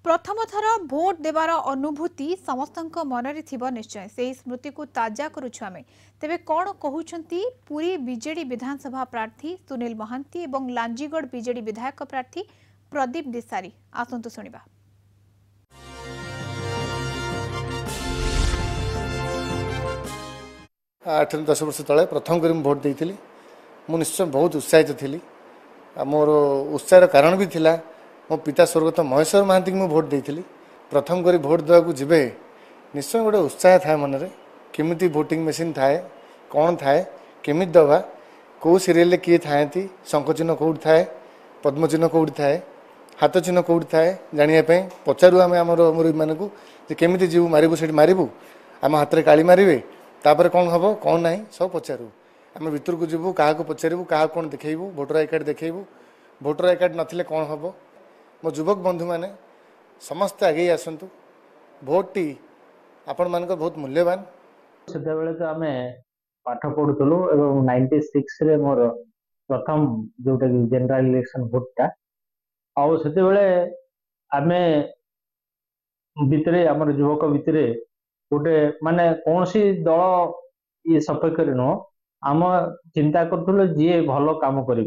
प्रथम थर भोट देवार अनुभूति समस्त मनरे थिबो निश्चय से स्मृति को ताजा करुछु आमे तेबे कौन कहउछंती पुरी बीजेडी विधानसभा प्रार्थी सुनील महांती एवं लांजीगढ़ बीजेडी विधायक प्रार्थी प्रदीप दिसारी आसंतु सुनिबा। 8-10 वर्ष तले प्रथम करी भोट देइथिली। मु निश्चय बहुत उत्साहित थिली। मोर उत्साहर कारण भी थिला मो पिता स्वर्गत महेश्वर महांती को भोट देइथिली। प्रथम करी भोट देवाक जिबे निश्चय गोटे उत्साह थाए मनरे केमिति वोटिंग मशीन थाए कौन थाए केमिति दबा कौ सीरियल किए थाएती शंखचिन्ह कौट थाए पद्मचिन्ह कौट थाए हाथ चिन्ह कौट थाए जानिया पचारू आम आम मुरबी मानू केमिति जीव मारू से मारू आम हाथ में काली मारे तापर कौन हम कौन ना सब पचारू आम भितर को जीवु क्या पचारू क्या कौन देखू भोटर आई कार्ड देखू भोटर आई कार्ड नथिले कौन हम मो युवक बंधु मैंने समस्ते आगे आसतु भोट टी आपण मान बहुत मूल्यवान से तो आम पाठ पढ़ुलु 96 रे मोर प्रथम जोटा कि जनरल इलेक्शन भोटा आउ से आम भितर आम युवक भितर गोटे माने कौन सी दल ये सपेक्ष नुह आम चिंता करूँ जी भल काम कर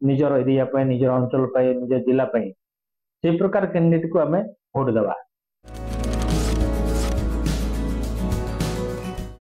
निजर एरिया निजर अंचल निज जिला से प्रकार कैंडिडेट को आम भोट देवा।